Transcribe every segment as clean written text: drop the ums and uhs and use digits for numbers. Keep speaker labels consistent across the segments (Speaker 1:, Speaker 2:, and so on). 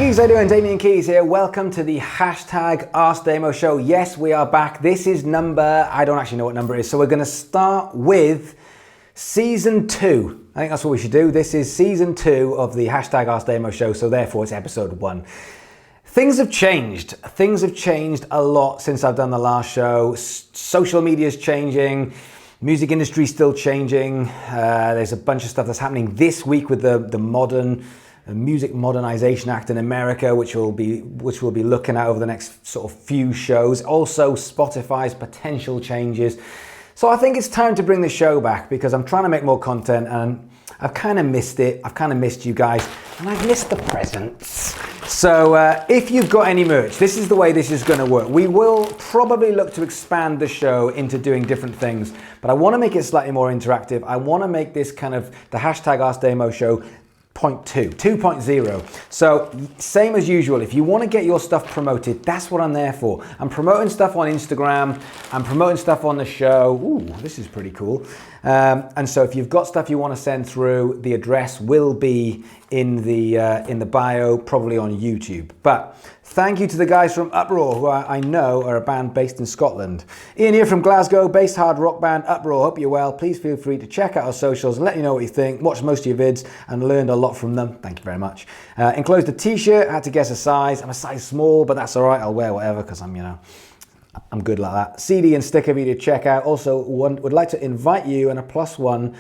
Speaker 1: Keys, how you doing? Damian Keys here. Welcome to the hashtag Ask Damo Show. Yes, we are back. This is number, I don't actually know what number it is. So we're going to start with season 2. I think that's what we should do. This is season 2 of the hashtag Ask Damo Show. So therefore it's episode 1. Things have changed. Things have changed a lot since I've done the last show. Social media is changing. Music industry is still changing. There's a bunch of stuff that's happening this week with the Music Modernization Act in America, which we'll be looking at over the next sort of few shows. Also, Spotify's potential changes. So I think it's time to bring the show back because I'm trying to make more content and I've kind of missed it. I've kind of missed you guys and I've missed the presents. So if you've got any merch, this is the way this is going to work. We will probably look to expand the show into doing different things, but I want to make it slightly more interactive. I want to make this kind of the hashtag Ask Damo Show 2.0. So same as usual, if you want to get your stuff promoted, that's what I'm there for. I'm promoting stuff on Instagram, I'm promoting stuff on the show. Ooh, this is pretty cool. And so if you've got stuff you want to send through, the address will be in the bio, probably on YouTube. But thank you to the guys from Uproar, who I know are a band based in Scotland. Ian here from Glasgow, based hard rock band Uproar. Hope you're well. Please feel free to check out our socials and let me know what you think. Watched most of your vids and learned a lot from them. Thank you very much. Enclosed a t-shirt, had to guess a size. I'm a size small, but that's all right. I'll wear whatever because I'm good like that. CD and sticker video to check out. Also, would like to invite you and a +1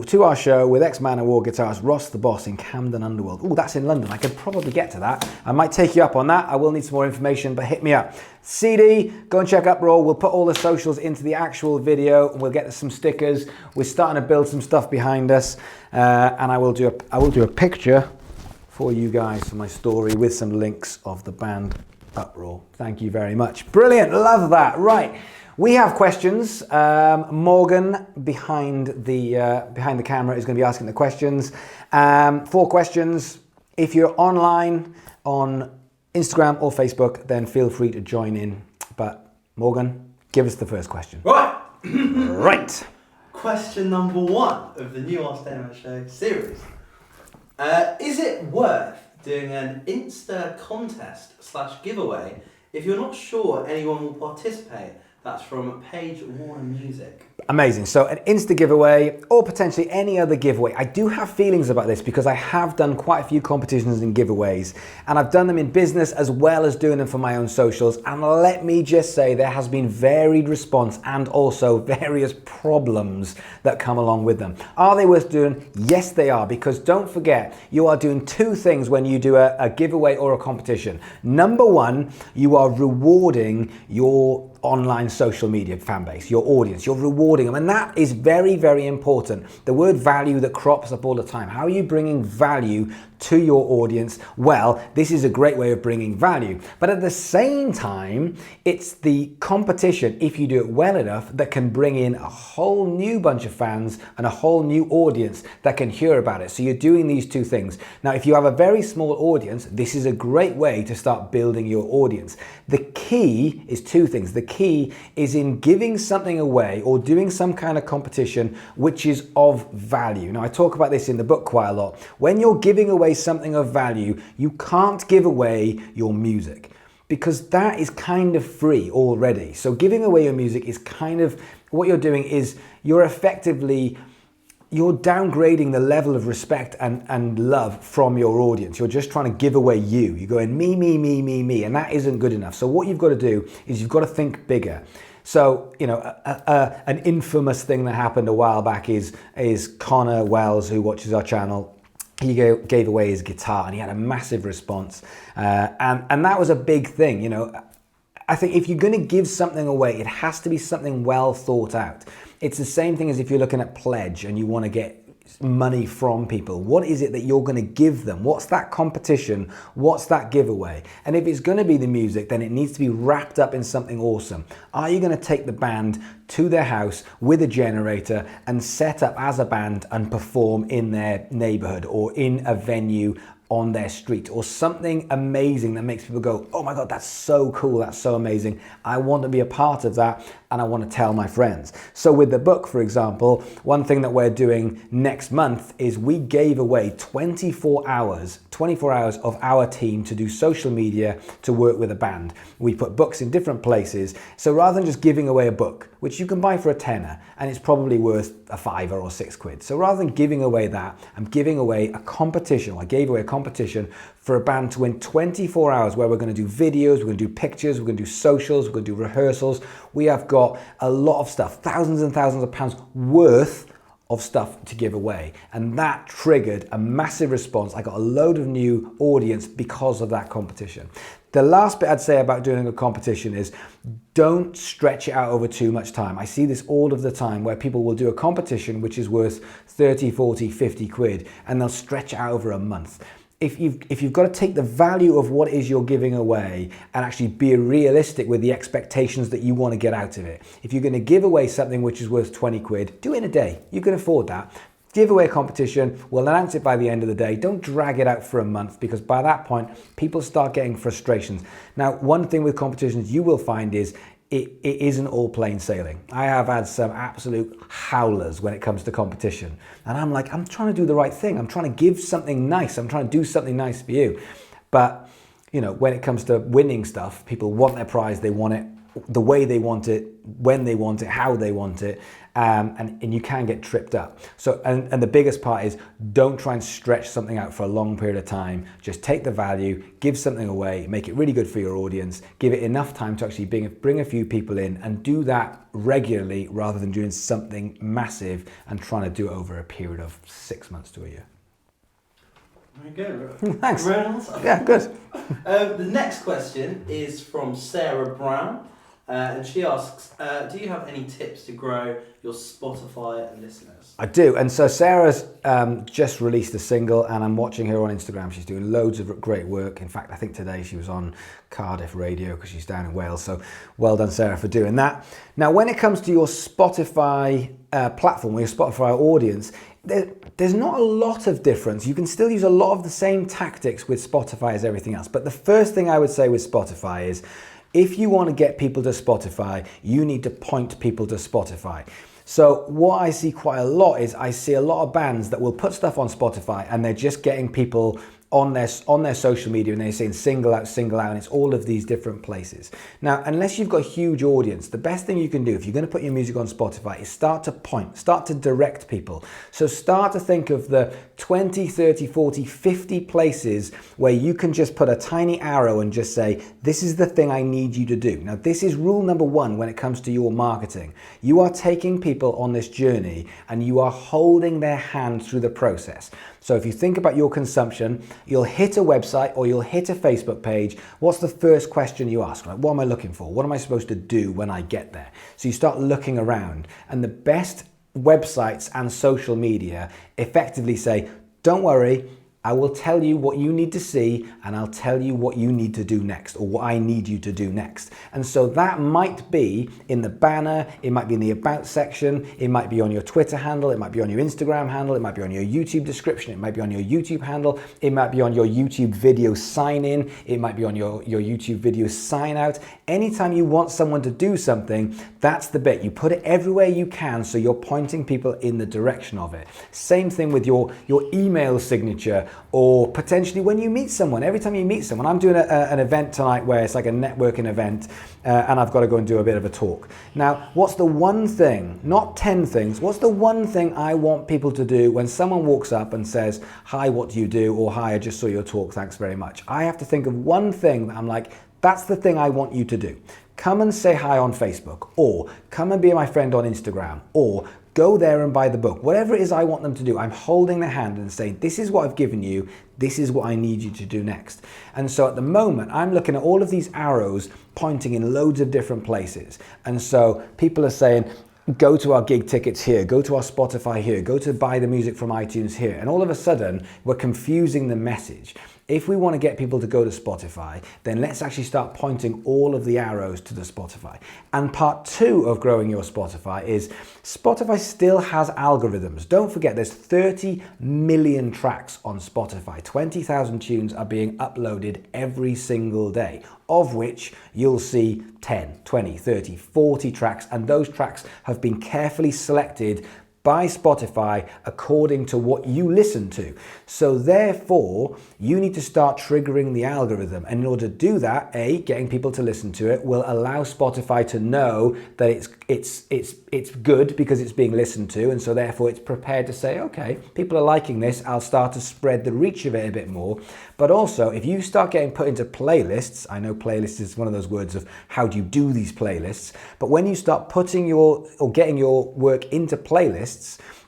Speaker 1: to our show with ex-Man of War guitarist Ross the Boss in Camden Underworld. Oh, that's in London. I could probably get to that. I might take you up on that. I will need some more information, but hit me up. CD, go and check Uproar. We'll put all the socials into the actual video and we'll get some stickers. We're starting to build some stuff behind us, and I will do a picture for you guys for my story with some links of the band Uproar. Thank you very much. Brilliant. Love that. Right. We have questions. Morgan behind the camera is going to be asking the questions. 4 questions. If you're online on Instagram or Facebook, then feel free to join in. But Morgan, give us the first question.
Speaker 2: Right.
Speaker 1: Right.
Speaker 2: Question number 1 of the new Ask Damo Show series. Is it worth doing an Insta contest / giveaway if you're not sure anyone will participate? That's from Paige Warner Music.
Speaker 1: Amazing. So an Insta giveaway or potentially any other giveaway. I do have feelings about this because I have done quite a few competitions and giveaways and I've done them in business as well as doing them for my own socials. And let me just say there has been varied response and also various problems that come along with them. Are they worth doing? Yes, they are, because don't forget, you are doing 2 things when you do a giveaway or a competition. Number 1, you are rewarding your online social media fan base, your audience. You're rewarding them, and that is very, very important. The word value that crops up all the time. How are you bringing value to your audience? Well, this is a great way of bringing value, but at the same time, it's the competition, if you do it well enough, that can bring in a whole new bunch of fans and a whole new audience that can hear about it. So you're doing these 2 things. Now, if you have a very small audience, this is a great way to start building your audience. The key is 2 things. The key is in giving something away or doing some kind of competition which is of value. Now, I talk about this in the book quite a lot. When you're giving away something of value, you can't give away your music because that is kind of free already. So giving away your music is kind of what you're doing is you're downgrading the level of respect and love from your audience. You're just trying to give away you. You're going me, me, me, me, me, and that isn't good enough. So what you've got to do is you've got to think bigger. So, an infamous thing that happened a while back is Connor Wells, who watches our channel. He gave away his guitar and he had a massive response. And that was a big thing, I think if you're going to give something away, it has to be something well thought out. It's the same thing as if you're looking at pledge and you want to get money from people. What is it that you're going to give them? What's that competition? What's that giveaway? And if it's going to be the music, then it needs to be wrapped up in something awesome. Are you going to take the band to their house with a generator and set up as a band and perform in their neighborhood or in a venue on their street, or something amazing that makes people go, oh my God, that's so cool, that's so amazing. I want to be a part of that, and I want to tell my friends. So with the book, for example, one thing that we're doing next month is we gave away 24 hours of our team to do social media, to work with a band. We put books in different places. So rather than just giving away a book, which you can buy for a tenner, and it's probably worth a £5 or £6. So rather than giving away that, I'm giving away a competition. I gave away a competition for a band to win 24 hours where we're going to do videos, we're going to do pictures, we're going to do socials, we're going to do rehearsals. We have got a lot of stuff, thousands and thousands of pounds worth of stuff to give away, and that triggered a massive response. I got a load of new audience because of that competition. The last bit I'd say about doing a competition is don't stretch it out over too much time. I see this all of the time where people will do a competition which is worth 30, 40, 50 quid, and they'll stretch it out over a month. If you've got to take the value of what it is you're giving away and actually be realistic with the expectations that you want to get out of it. If you're going to give away something which is worth 20 quid, do it in a day. You can afford that. Give away a competition, we'll announce it by the end of the day. Don't drag it out for a month, because by that point, people start getting frustrations. Now, one thing with competitions you will find is it isn't all plain sailing. I have had some absolute howlers when it comes to competition. And I'm like, I'm trying to do the right thing. I'm trying to give something nice. I'm trying to do something nice for you. But, you know, when it comes to winning stuff, people want their prize. They want it the way they want it, when they want it, how they want it. And you can get tripped up. So, and the biggest part is don't try and stretch something out for a long period of time. Just take the value, give something away, make it really good for your audience, give it enough time to actually bring a few people in, and do that regularly rather than doing something massive and trying to do it over a period of 6 months to a year.
Speaker 2: Very good.
Speaker 1: Thanks.
Speaker 2: Great answer.
Speaker 1: Yeah, good.
Speaker 2: The next question is from Sarah Brown. And she asks, do you have any tips to grow your Spotify listeners?
Speaker 1: I do. And so Sarah's just released a single, and I'm watching her on Instagram. She's doing loads of great work. In fact, I think today she was on Cardiff Radio because she's down in Wales. So well done, Sarah, for doing that. Now, when it comes to your Spotify platform, or your Spotify audience, there's not a lot of difference. You can still use a lot of the same tactics with Spotify as everything else. But the first thing I would say with Spotify is, if you want to get people to Spotify, you need to point people to Spotify. So what I see quite a lot is I see a lot of bands that will put stuff on Spotify and they're just getting people on their social media, and they're saying single out, and it's all of these different places. Now, unless you've got a huge audience, the best thing you can do if you're going to put your music on Spotify is start to direct people. So start to think of the 20, 30, 40, 50 places where you can just put a tiny arrow and just say, this is the thing I need you to do. Now, this is rule number one when it comes to your marketing. You are taking people on this journey and you are holding their hand through the process. So if you think about your consumption, you'll hit a website or you'll hit a Facebook page. What's the first question you ask? Like, what am I looking for? What am I supposed to do when I get there? So you start looking around, and the best websites and social media effectively say, don't worry, I will tell you what you need to see, and I'll tell you what you need to do next, or what I need you to do next. And so that might be in the banner, it might be in the about section, it might be on your Twitter handle, it might be on your Instagram handle, it might be on your YouTube description, it might be on your YouTube handle, it might be on your YouTube video sign in, it might be on your YouTube video sign out. Anytime you want someone to do something, that's the bit. You put it everywhere you can so you're pointing people in the direction of it. Same thing with your email signature, or potentially when you meet someone. Every time you meet someone, I'm doing an event tonight where it's like a networking event, and I've got to go and do a bit of a talk. Now, what's the one thing, not 10 things, what's the one thing I want people to do when someone walks up and says, hi, what do you do? Or hi, I just saw your talk, thanks very much. I have to think of one thing that I'm like, that's the thing I want you to do. Come and say hi on Facebook, or come and be my friend on Instagram, or go there and buy the book. Whatever it is I want them to do, I'm holding their hand and saying, this is what I've given you, this is what I need you to do next. And so at the moment, I'm looking at all of these arrows pointing in loads of different places. And so people are saying, go to our gig tickets here, go to our Spotify here, go to buy the music from iTunes here. And all of a sudden, we're confusing the message. if we want to get people to go to Spotify, then let's actually start pointing all of the arrows to the Spotify. And part 2 of growing your Spotify is Spotify still has algorithms. Don't forget, there's 30 million tracks on Spotify. 20,000 tunes are being uploaded every single day, of which you'll see 10, 20, 30, 40 tracks, and those tracks have been carefully selected by Spotify according to what you listen to. So therefore, you need to start triggering the algorithm. And in order to do that, getting people to listen to it will allow Spotify to know that it's good because it's being listened to, and so therefore it's prepared to say, okay, people are liking this, I'll start to spread the reach of it a bit more. But also, if you start getting put into playlists, I know playlists is one of those words of how do you do these playlists, but when you start putting getting your work into playlists,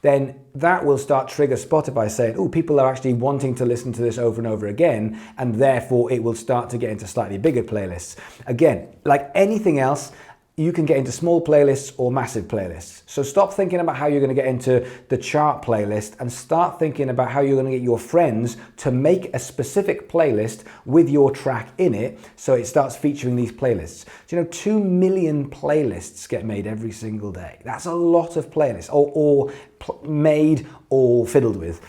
Speaker 1: then that will start trigger Spotify saying, oh, people are actually wanting to listen to this over and over again, and therefore it will start to get into slightly bigger playlists. Again, like anything else, you can get into small playlists or massive playlists. So stop thinking about how you're going to get into the chart playlist and start thinking about how you're going to get your friends to make a specific playlist with your track in it so it starts featuring these playlists. Do you know 2 million playlists get made every single day? That's a lot of playlists, or made or fiddled with.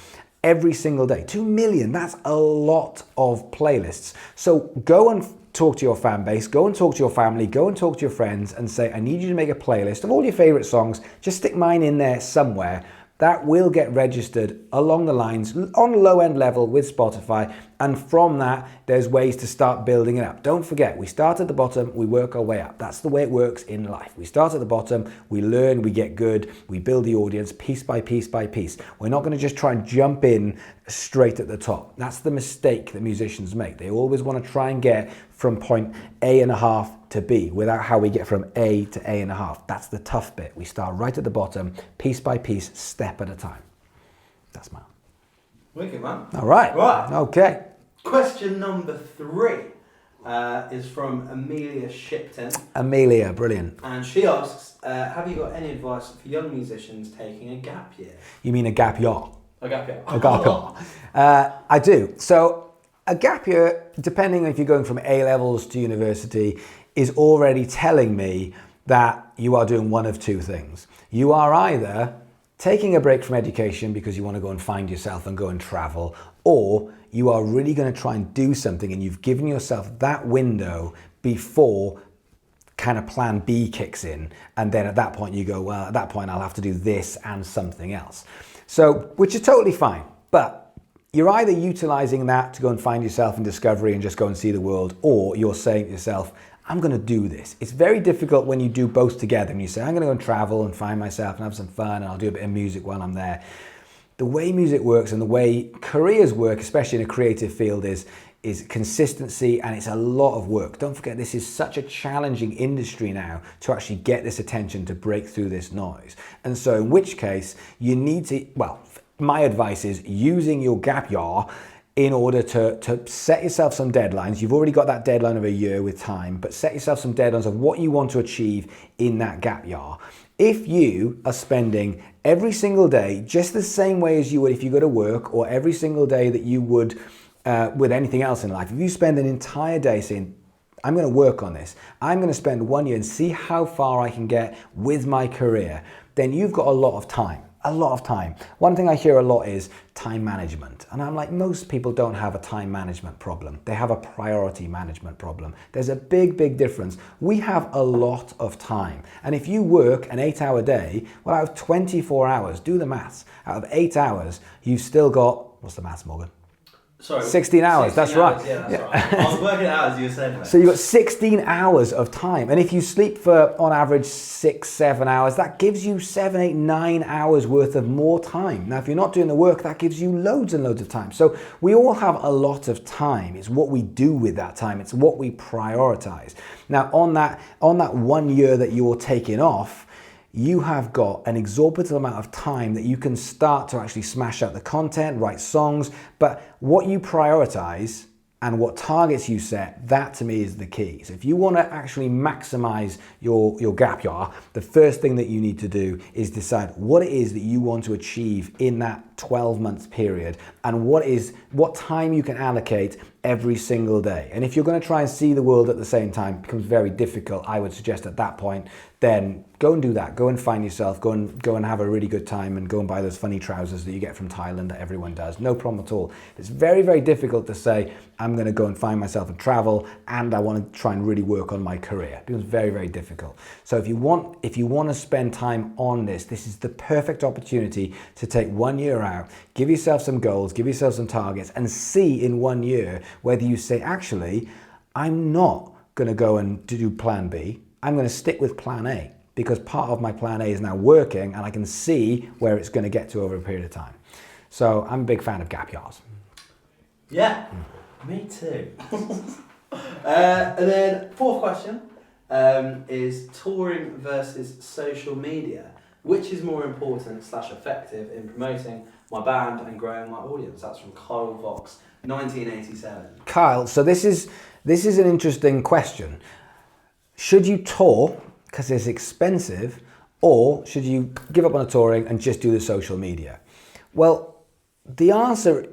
Speaker 1: Every single day. 2 million, that's a lot of playlists. So go and talk to your fan base, go and talk to your family, go and talk to your friends and say, I need you to make a playlist of all your favorite songs. Just stick mine in there somewhere. That will get registered along the lines on low end level with Spotify. And from that, there's ways to start building it up. Don't forget, we start at the bottom, we work our way up. That's the way it works in life. We start at the bottom, we learn, we get good, we build the audience piece by piece by piece. We're not going to just try and jump in straight at the top. That's the mistake that musicians make. They always want to try and get from point A.5 to B without how we get from A to A.5. That's the tough bit. We start right at the bottom, piece by piece, step at a time. That's mine.
Speaker 2: Wicked, man.
Speaker 1: All right.
Speaker 2: Right.
Speaker 1: Okay.
Speaker 2: Question number 3 is from Amelia Shipton.
Speaker 1: Amelia, brilliant.
Speaker 2: And she asks, have you got any advice for young musicians taking a gap year?
Speaker 1: You mean a gap year?
Speaker 2: A gap year.
Speaker 1: A gap year. I do. So a gap year, depending on if you're going from A levels to university, is already telling me that you are doing one of two things. You are either taking a break from education because you want to go and find yourself and go and travel, or you are really going to try and do something and you've given yourself that window before kind of plan B kicks in. And then at that point you go, well, at that point I'll have to do this and something else. So, which is totally fine. But you're either utilizing that to go and find yourself in discovery and just go and see the world, or you're saying to yourself, I'm going to do this. It's very difficult when you do both together and you say, I'm going to go and travel and find myself and have some fun and I'll do a bit of music while I'm there. The way music works and the way careers work, especially in a creative field, is consistency, and it's a lot of work. Don't forget, this is such a challenging industry now to actually get this attention to break through this noise. And so in which case you need to, well, my advice is using your gap year in order to set yourself some deadlines. You've already got that deadline of a year with time, but set yourself some deadlines of what you want to achieve in that gap year. If you are spending every single day just the same way as you would if you go to work, or every single day that you would with anything else in life, if you spend an entire day saying, I'm going to work on this, I'm going to spend 1 year and see how far I can get with my career, then you've got a lot of time. A lot of time. One thing I hear a lot is time management. And I'm like, most people don't have a time management problem. They have a priority management problem. There's a big, big difference. We have a lot of time. And if you work an 8-hour day, well, out of 24 hours, do the maths. Out of 8 hours, you've still got, what's the maths, Morgan?
Speaker 2: Sorry.
Speaker 1: 16 hours,
Speaker 2: 16
Speaker 1: that's
Speaker 2: hours,
Speaker 1: right.
Speaker 2: Yeah, that's right. I was working it out as you were saying that.
Speaker 1: So you've got 16 hours of time. And if you sleep for, on average, 6-7 hours, that gives you 7, 8, 9 hours worth of more time. Now, if you're not doing the work, that gives you loads and loads of time. So we all have a lot of time. It's what we do with that time. It's what we prioritize. Now, on that 1 year that you're taking off, you have got an exorbitant amount of time that you can start to actually smash out the content, write songs, but what you prioritize and what targets you set, that to me is the key. So if you want to actually maximize your gap year, the first thing that you need to do is decide what it is that you want to achieve in that 12 month period, and what time you can allocate every single day. And if you're going to try and see the world at the same time, it becomes very difficult. I would suggest at that point, then go and do that. Go and find yourself, go and have a really good time, and go and buy those funny trousers that you get from Thailand that everyone does. No problem at all. It's very, very difficult to say, I'm going to go and find myself and travel, and I want to try and really work on my career. It becomes very, very difficult. So if you want to spend time on this is the perfect opportunity to take 1 year out, give yourself some goals, give yourself some targets, and see in 1 year whether you say, actually, I'm not going to go and do plan B. I'm going to stick with plan A, because part of my plan A is now working, and I can see where it's going to get to over a period of time. So I'm a big fan of gap years.
Speaker 2: Yeah, me too. And then fourth question is touring versus social media. Which is more important / effective in promoting my band and growing my audience? That's from Kyle Vox, 1987.
Speaker 1: Kyle, so this is an interesting question. Should you tour because it's expensive, or should you give up on the touring and just do the social media? Well, the answer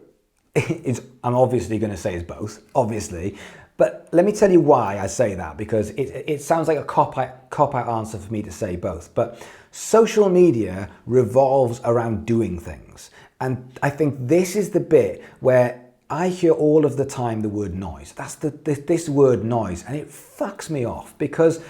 Speaker 1: is, I'm obviously going to say is both, obviously. But let me tell you why I say that, because it sounds like a cop-out answer for me to say both. But social media revolves around doing things. And I think this is the bit where I hear all of the time the word noise. That's this word noise, and it fucks me off, because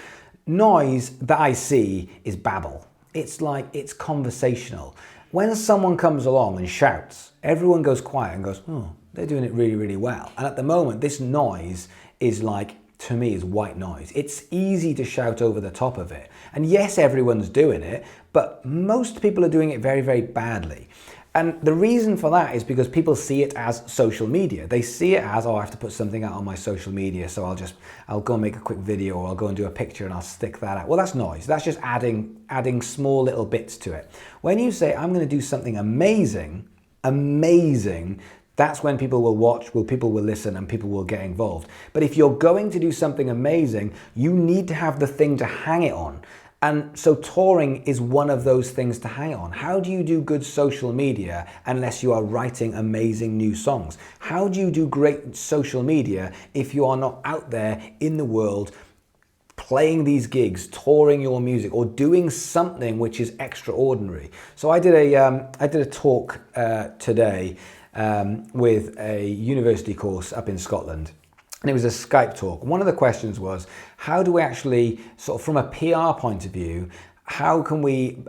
Speaker 1: noise that I see is babble. It's conversational. When someone comes along and shouts, everyone goes quiet and goes, oh, they're doing it really, really well. And at the moment, this noise is to me, is white noise. It's easy to shout over the top of it. And yes, everyone's doing it, but most people are doing it very, very badly. And the reason for that is because people see it as social media. They see it as, oh, I have to put something out on my social media, so I'll go and make a quick video, or I'll go and do a picture and I'll stick that out. Well, that's noise. That's just adding small little bits to it. When you say, I'm going to do something amazing, that's when people will watch, people will listen, and people will get involved. But if you're going to do something amazing, you need to have the thing to hang it on. And so touring is one of those things to hang on. How do you do good social media unless you are writing amazing new songs? How do you do great social media if you are not out there in the world playing these gigs, touring your music, or doing something which is extraordinary? So I did a talk today with a university course up in Scotland. And it was a Skype talk. One of the questions was, how do we actually, sort of from a PR point of view, how can we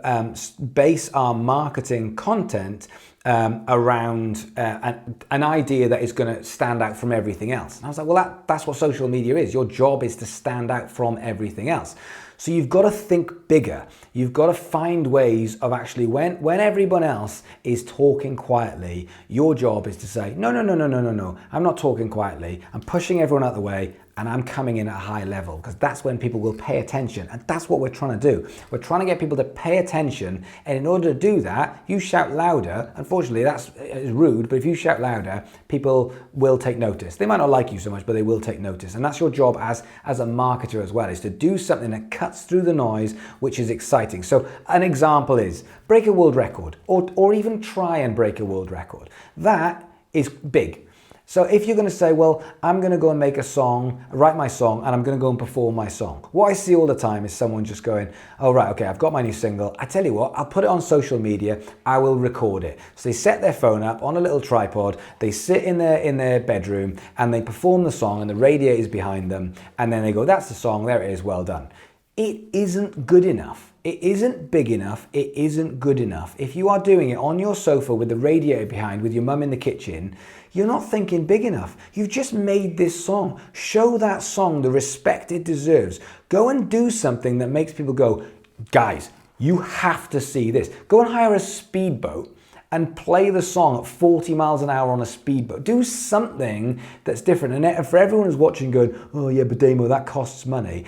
Speaker 1: base our marketing content around an idea that is going to stand out from everything else? And I was like, well, that's what social media is. Your job is to stand out from everything else. So you've got to think bigger. You've got to find ways of actually, when everyone else is talking quietly, your job is to say, no, I'm not talking quietly. I'm pushing everyone out the way, and I'm coming in at a high level, because that's when people will pay attention. And that's what we're trying to do. We're trying to get people to pay attention. And in order to do that, you shout louder. Unfortunately, that's rude, but if you shout louder, people will take notice. They might not like you so much, but they will take notice. And that's your job as a marketer as well, is to do something that cuts through the noise, which is exciting. So an example is break a world record, or even try and break a world record. That is big. So if you're going to say, well, I'm going to go and make a song, write my song, and I'm going to go and perform my song. What I see all the time is someone just going, oh, right, okay, I've got my new single. I tell you what, I'll put it on social media. I will record it. So they set their phone up on a little tripod. They sit in their bedroom and they perform the song, and the radio is behind them. And then they go, that's the song. There it is. Well done. It isn't good enough. It isn't big enough. It isn't good enough. If you are doing it on your sofa with the radiator behind, with your mum in the kitchen, you're not thinking big enough. You've just made this song. Show that song the respect it deserves. Go and do something that makes people go, guys, you have to see this. Go and hire a speedboat and play the song at 40 miles an hour on a speedboat. Do something that's different. And for everyone who's watching going, oh yeah, but Damo, that costs money.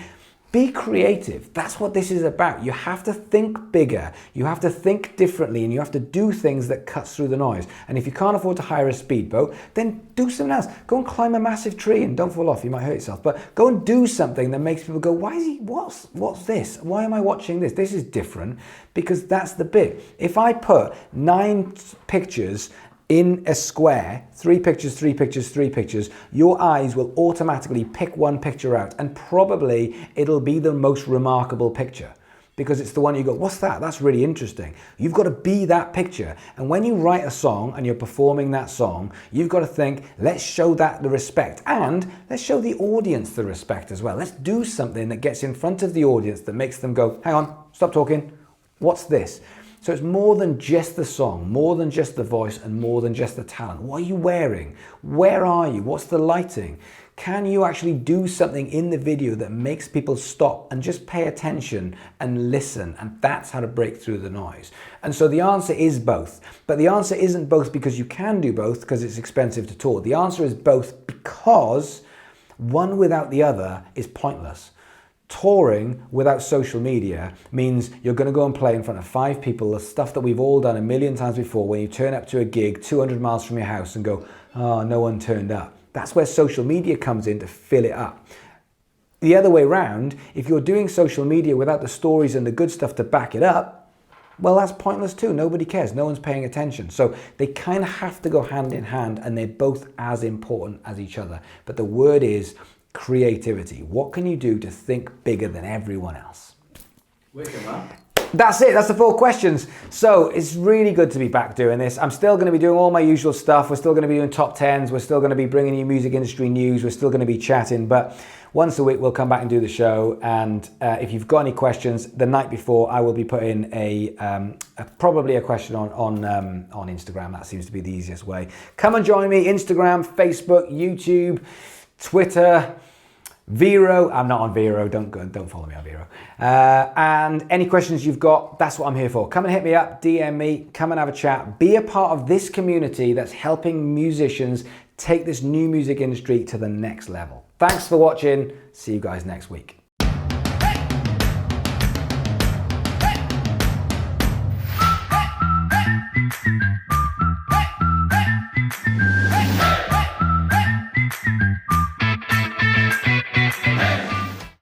Speaker 1: Be creative. That's what this is about. You have to think bigger. You have to think differently, and you have to do things that cuts through the noise. And if you can't afford to hire a speedboat, then do something else. Go and climb a massive tree and don't fall off. You might hurt yourself. But go and do something that makes people go, why is he, what's this? Why am I watching this? This is different, because that's the bit. If I put 9 pictures in a square, 3 pictures, 3 pictures, 3 pictures, your eyes will automatically pick one picture out, and probably it'll be the most remarkable picture, because it's the one you go, what's that? That's really interesting. You've got to be that picture. And when you write a song and you're performing that song, you've got to think, let's show that the respect, and let's show the audience the respect as well. Let's do something that gets in front of the audience that makes them go, hang on, stop talking. What's this? So it's more than just the song, more than just the voice, and more than just the talent. What are you wearing? Where are you? What's the lighting? Can you actually do something in the video that makes people stop and just pay attention and listen? And that's how to break through the noise. And so the answer is both. But the answer isn't both because you can do both, because it's expensive to tour. The answer is both because one without the other is pointless. Touring without social media means you're going to go and play in front of 5 people, the stuff that we've all done a million times before, when you turn up to a gig 200 miles from your house and go, oh, no one turned up. That's where social media comes in to fill it up. The other way around, if you're doing social media without the stories and the good stuff to back it up, well, that's pointless too. Nobody cares. No one's paying attention. So they kind of have to go hand in hand, and they're both as important as each other. But the word is creativity. What can you do to think bigger than everyone else?
Speaker 2: Wicked, man.
Speaker 1: That's it. That's the 4 questions. So it's really good to be back doing this. I'm still going to be doing all my usual stuff. We're still going to be doing top 10s. We're still going to be bringing you music industry news. We're still going to be chatting. But once a week, we'll come back and do the show. And if you've got any questions, the night before, I will be putting probably a question on Instagram. That seems to be the easiest way. Come and join me. Instagram, Facebook, YouTube, Twitter, Vero. I'm not on Vero. Don't follow me on Vero. And any questions you've got, that's what I'm here for. Come and hit me up, DM me, come and have a chat. Be a part of this community that's helping musicians take this new music industry to the next level. Thanks for watching. See you guys next week. Hey!